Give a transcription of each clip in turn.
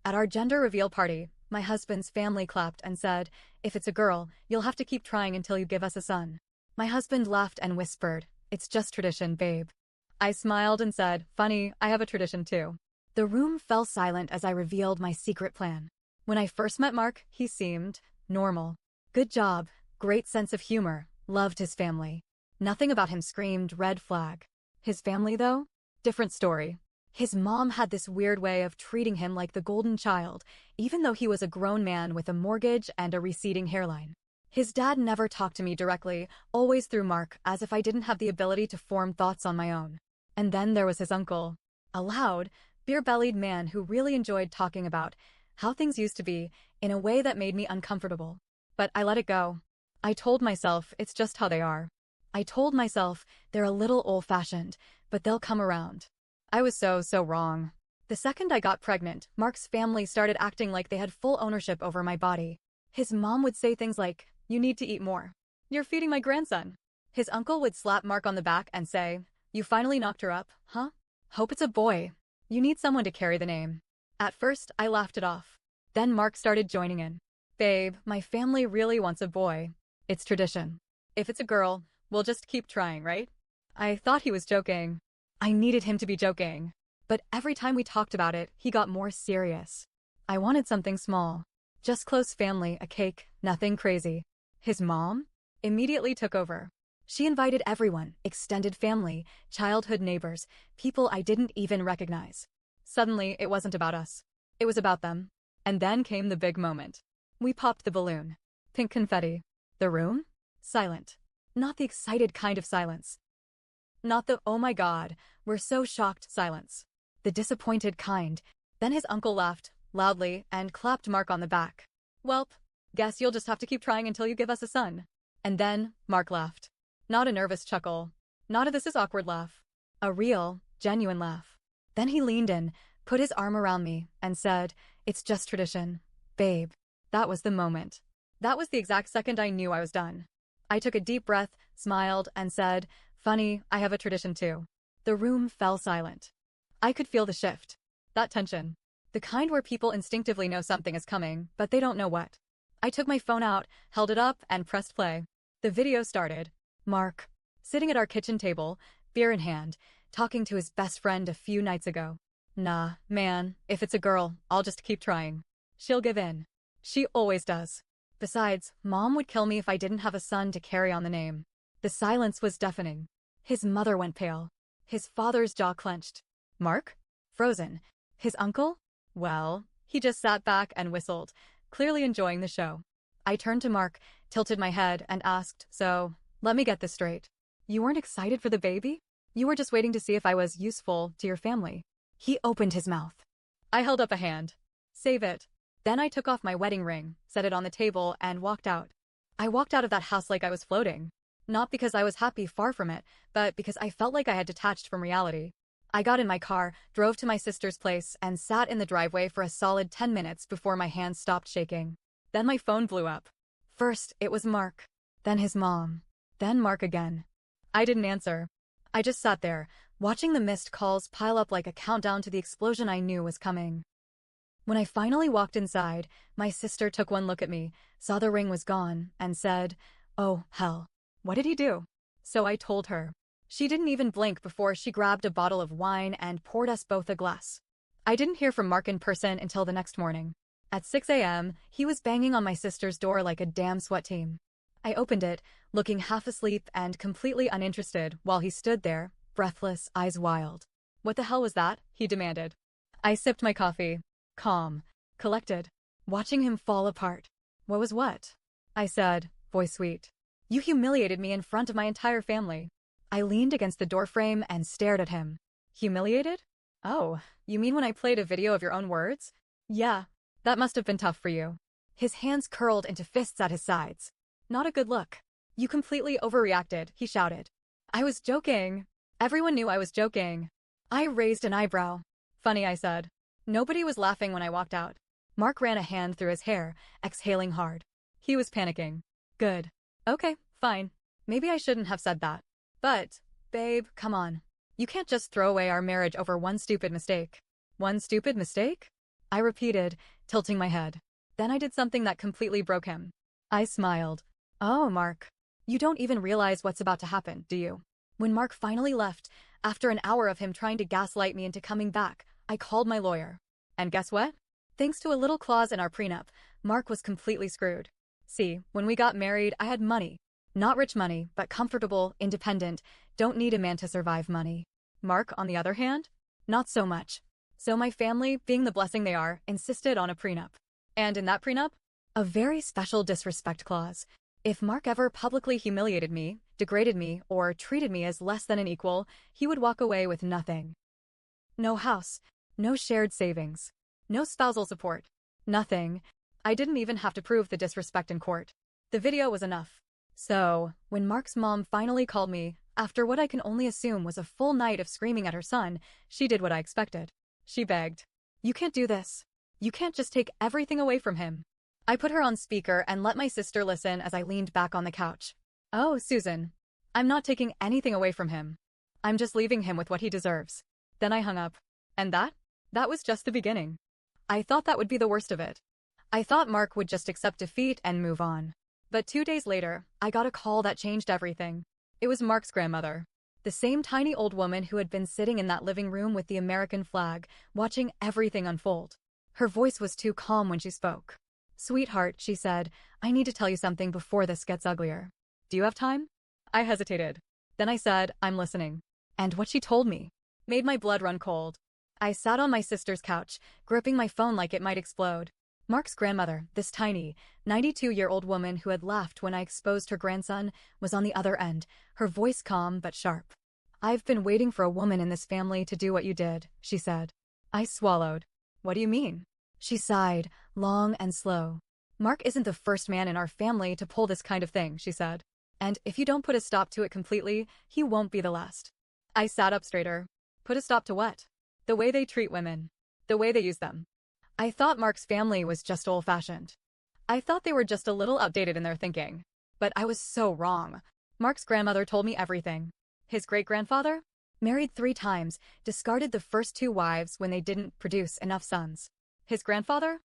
At our gender reveal party, my husband's family clapped and said, "If it's a girl, you'll have to keep trying until you give us a son." My husband laughed and whispered, "It's just tradition, babe." I smiled and said, "Funny, I have a tradition too." The room fell silent as I revealed my secret plan. When I first met Mark, he seemed normal. Good job, great sense of humor, loved his family. Nothing about him screamed red flag. His family, though? Different story. His mom had this weird way of treating him like the golden child, even though he was a grown man with a mortgage and a receding hairline. His dad never talked to me directly, always through Mark, as if I didn't have the ability to form thoughts on my own. And then there was his uncle. A loud, beer-bellied man who really enjoyed talking about how things used to be in a way that made me uncomfortable. But I let it go. I told myself it's just how they are. I told myself they're a little old-fashioned, but they'll come around. I was so wrong. The second I got pregnant, Mark's family started acting like they had full ownership over my body. His mom would say things like, "You need to eat more. You're feeding my grandson." His uncle would slap Mark on the back and say, "You finally knocked her up, huh? Hope it's a boy. You need someone to carry the name." At first, I laughed it off. Then Mark started joining in. "Babe, my family really wants a boy. It's tradition. If it's a girl, we'll just keep trying, right?" I thought he was joking. I needed him to be joking. But every time we talked about it, he got more serious. I wanted something small. Just close family, a cake, nothing crazy. His mom immediately took over. She invited everyone, extended family, childhood neighbors, people I didn't even recognize. Suddenly, it wasn't about us. It was about them. And then came the big moment. We popped the balloon. Pink confetti. The room? Silent. Not the excited kind of silence. Not the, "Oh my God, we're so shocked" silence. The disappointed kind. Then his uncle laughed, loudly, and clapped Mark on the back. "Welp, guess you'll just have to keep trying until you give us a son." And then, Mark laughed. Not a nervous chuckle. Not a "this is awkward" laugh. A real, genuine laugh. Then he leaned in, put his arm around me, and said, "It's just tradition, babe." That was the moment. That was the exact second I knew I was done. I took a deep breath, smiled, and said, "Funny, I have a tradition too." The room fell silent. I could feel the shift. That tension. The kind where people instinctively know something is coming, but they don't know what. I took my phone out, held it up, and pressed play. The video started. Mark, sitting at our kitchen table, beer in hand, talking to his best friend a few nights ago. "Nah, man, if it's a girl, I'll just keep trying. She'll give in. She always does. Besides, Mom would kill me if I didn't have a son to carry on the name." The silence was deafening. His mother went pale. His father's jaw clenched. Mark? Frozen. His uncle? Well, he just sat back and whistled, clearly enjoying the show. I turned to Mark, tilted my head, and asked, "So, let me get this straight. You weren't excited for the baby? You were just waiting to see if I was useful to your family?" He opened his mouth. I held up a hand. "Save it." Then I took off my wedding ring, set it on the table, and walked out. I walked out of that house like I was floating. Not because I was happy, far from it, but because I felt like I had detached from reality. I got in my car, drove to my sister's place, and sat in the driveway for a solid 10 minutes before my hands stopped shaking. Then my phone blew up. First, it was Mark. Then his mom. Then Mark again. I didn't answer. I just sat there, watching the missed calls pile up like a countdown to the explosion I knew was coming. When I finally walked inside, my sister took one look at me, saw the ring was gone, and said, "Oh, hell. What did he do?" So I told her. She didn't even blink before she grabbed a bottle of wine and poured us both a glass. I didn't hear from Mark in person until the next morning. At 6 a.m., he was banging on my sister's door like a damn SWAT team. I opened it, looking half asleep and completely uninterested while he stood there, breathless, eyes wild. "What the hell was that?" he demanded. I sipped my coffee. Calm. Collected. Watching him fall apart. "What was what?" I said, voice sweet. "You humiliated me in front of my entire family." I leaned against the doorframe and stared at him. "Humiliated? Oh, you mean when I played a video of your own words? Yeah, that must have been tough for you." His hands curled into fists at his sides. "Not a good look. You completely overreacted," he shouted. "I was joking. Everyone knew I was joking." I raised an eyebrow. "Funny," I said. Nobody was laughing when I walked out. Mark ran a hand through his hair, exhaling hard. He was panicking. "Good. Okay, fine. Maybe I shouldn't have said that. But, babe, come on. You can't just throw away our marriage over one stupid mistake." "One stupid mistake?" I repeated, tilting my head. Then I did something that completely broke him. I smiled. Oh, Mark. You don't even realize what's about to happen, do you? When Mark finally left, after an hour of him trying to gaslight me into coming back, I called my lawyer. And guess what? Thanks to a little clause in our prenup, Mark was completely screwed. See, when we got married, I had money. Not rich money, but comfortable, independent, don't need a man to survive money. Mark, on the other hand, not so much. So my family, being the blessing they are, insisted on a prenup. And in that prenup, a very special disrespect clause. If Mark ever publicly humiliated me, degraded me, or treated me as less than an equal, he would walk away with nothing. No house, no shared savings, no spousal support, nothing. I didn't even have to prove the disrespect in court. The video was enough. So, when Mark's mom finally called me, after what I can only assume was a full night of screaming at her son, she did what I expected. She begged. You can't do this. You can't just take everything away from him. I put her on speaker and let my sister listen as I leaned back on the couch. Oh, Susan. I'm not taking anything away from him. I'm just leaving him with what he deserves. Then I hung up. And that was just the beginning. I thought that would be the worst of it. I thought Mark would just accept defeat and move on. But 2 days later, I got a call that changed everything. It was Mark's grandmother. The same tiny old woman who had been sitting in that living room with the American flag, watching everything unfold. Her voice was too calm when she spoke. Sweetheart, she said, I need to tell you something before this gets uglier. Do you have time? I hesitated. Then I said, I'm listening. And what she told me made my blood run cold. I sat on my sister's couch, gripping my phone like it might explode. Mark's grandmother, this tiny, 92-year-old woman who had laughed when I exposed her grandson, was on the other end, her voice calm but sharp. I've been waiting for a woman in this family to do what you did, she said. I swallowed. What do you mean? She sighed, long and slow. Mark isn't the first man in our family to pull this kind of thing, she said. And if you don't put a stop to it completely, he won't be the last. I sat up straighter. Put a stop to what? The way they treat women. The way they use them. I thought Mark's family was just old-fashioned. I thought they were just a little outdated in their thinking. But I was so wrong. Mark's grandmother told me everything. His great-grandfather? Married 3 times, discarded the first 2 wives when they didn't produce enough sons. His grandfather?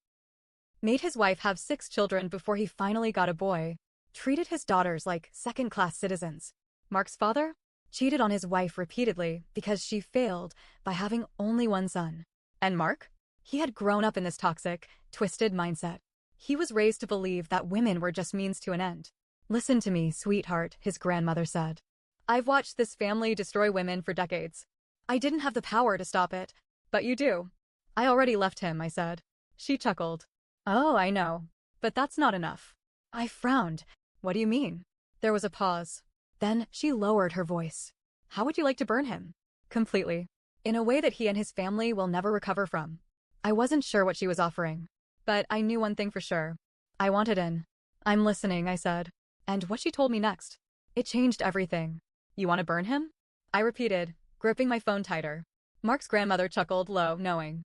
Made his wife have 6 children before he finally got a boy. Treated his daughters like second-class citizens. Mark's father? Cheated on his wife repeatedly because she failed by having only 1 son. And Mark? He had grown up in this toxic, twisted mindset. He was raised to believe that women were just means to an end. Listen to me, sweetheart, his grandmother said. I've watched this family destroy women for decades. I didn't have the power to stop it, but you do. I already left him, I said. She chuckled. Oh, I know. But that's not enough. I frowned. What do you mean? There was a pause. Then she lowered her voice. How would you like to burn him? Completely. In a way that he and his family will never recover from. I wasn't sure what she was offering. But I knew one thing for sure. I wanted in. I'm listening, I said. And what she told me next. It changed everything. You want to burn him? I repeated, gripping my phone tighter. Mark's grandmother chuckled low, knowing.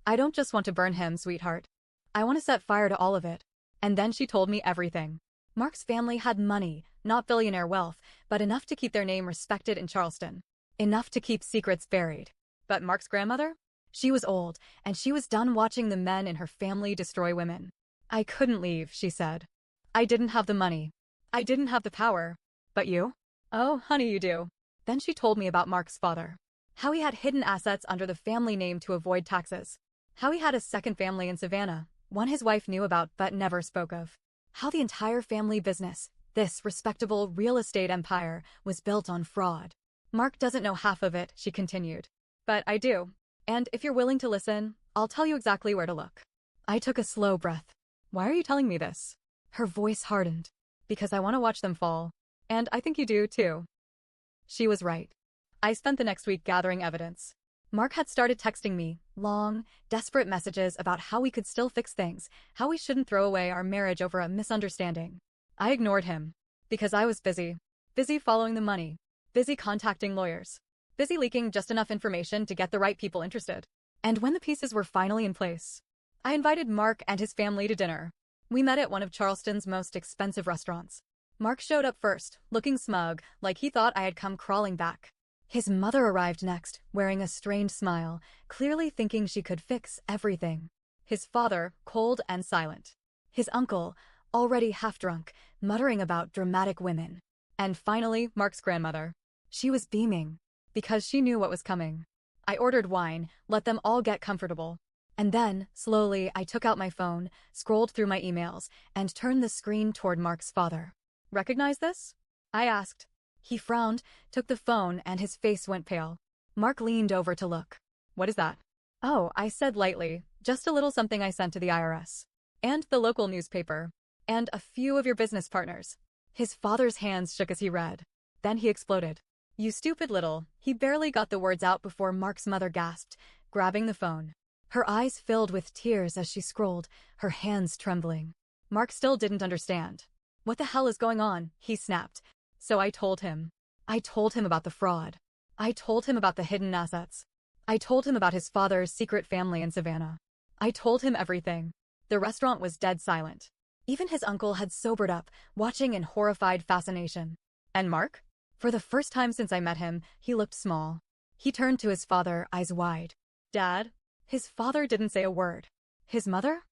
I don't just want to burn him, sweetheart. I want to set fire to all of it. And then she told me everything. Mark's family had money, not billionaire wealth, but enough to keep their name respected in Charleston. Enough to keep secrets buried. But Mark's grandmother? She was old, and she was done watching the men in her family destroy women. I couldn't leave, she said. I didn't have the money. I didn't have the power. But you? Oh, honey, you do. Then she told me about Mark's father. How he had hidden assets under the family name to avoid taxes. How he had a second family in Savannah, one his wife knew about but never spoke of. How the entire family business, this respectable real estate empire, was built on fraud. Mark doesn't know half of it, she continued. But I do. And if you're willing to listen, I'll tell you exactly where to look. I took a slow breath. Why are you telling me this? Her voice hardened. Because I want to watch them fall. And I think you do, too. She was right. I spent the next week gathering evidence. Mark had started texting me, long, desperate messages about how we could still fix things, how we shouldn't throw away our marriage over a misunderstanding. I ignored him. Because I was busy. Busy following the money. Busy contacting lawyers. Busy leaking just enough information to get the right people interested. And when the pieces were finally in place, I invited Mark and his family to dinner. We met at one of Charleston's most expensive restaurants. Mark showed up first, looking smug, like he thought I had come crawling back. His mother arrived next, wearing a strained smile, clearly thinking she could fix everything. His father, cold and silent. His uncle, already half-drunk, muttering about dramatic women. And finally, Mark's grandmother. She was beaming, because she knew what was coming. I ordered wine, let them all get comfortable. And then, slowly, I took out my phone, scrolled through my emails, and turned the screen toward Mark's father. "Recognize this?" I asked. He frowned, took the phone, and his face went pale. Mark leaned over to look. "What is that?" "Oh," I said lightly, "just a little something I sent to the IRS. And the local newspaper. And a few of your business partners." His father's hands shook as he read. Then he exploded. "You stupid little..." He barely got the words out before Mark's mother gasped, grabbing the phone. Her eyes filled with tears as she scrolled, her hands trembling. Mark still didn't understand. "What the hell is going on?" he snapped. So I told him. I told him about the fraud. I told him about the hidden assets. I told him about his father's secret family in Savannah. I told him everything. The restaurant was dead silent. Even his uncle had sobered up, watching in horrified fascination. And Mark? For the first time since I met him, he looked small. He turned to his father, eyes wide. "Dad?" His father didn't say a word. His mother?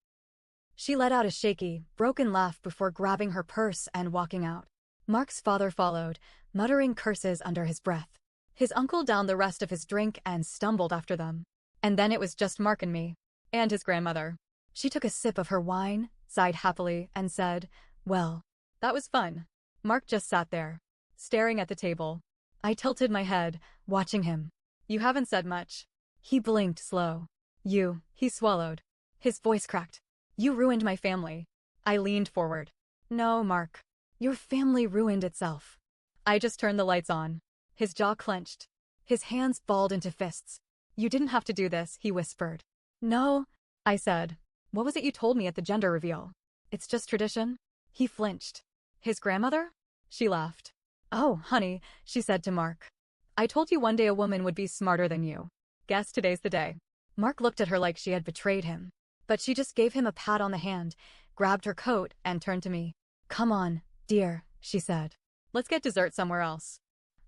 She let out a shaky, broken laugh before grabbing her purse and walking out. Mark's father followed, muttering curses under his breath. His uncle downed the rest of his drink and stumbled after them. And then it was just Mark and me. And his grandmother. She took a sip of her wine, sighed happily, and said, "Well, that was fun." Mark just sat there, staring at the table. I tilted my head, watching him. "You haven't said much." He blinked slow. He swallowed. His voice cracked. "You ruined my family." I leaned forward. "No, Mark. Your family ruined itself." I just turned the lights on. His jaw clenched. His hands balled into fists. "You didn't have to do this," he whispered. "No," I said. "What was it you told me at the gender reveal?" "It's just tradition." He flinched. "His grandmother?" She laughed. "Oh, honey," she said to Mark. "I told you one day a woman would be smarter than you. Guess today's the day." Mark looked at her like she had betrayed him. But she just gave him a pat on the hand, grabbed her coat, and turned to me. "Come on, dear," she said. "Let's get dessert somewhere else.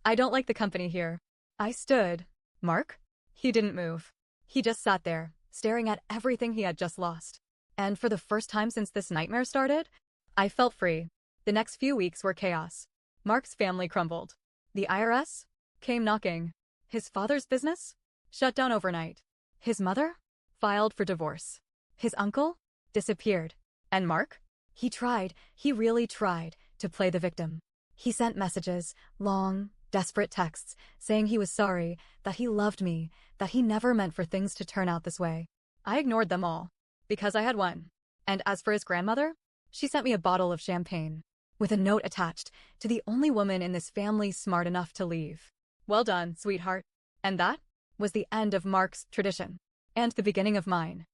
I don't like the company here." I stood. "Mark?" He didn't move. He just sat there, staring at everything he had just lost. And for the first time since this nightmare started, I felt free. The next few weeks were chaos. Mark's family crumbled. The IRS came knocking. His father's business shut down overnight. His mother filed for divorce. His uncle disappeared. And Mark? He really tried to play the victim. He sent messages, long, desperate texts, saying he was sorry, that he loved me, that he never meant for things to turn out this way. I ignored them all, because I had won. And as for his grandmother, she sent me a bottle of champagne, with a note attached, to the only woman in this family smart enough to leave. "Well done, sweetheart." And that was the end of Mark's tradition. And the beginning of mine.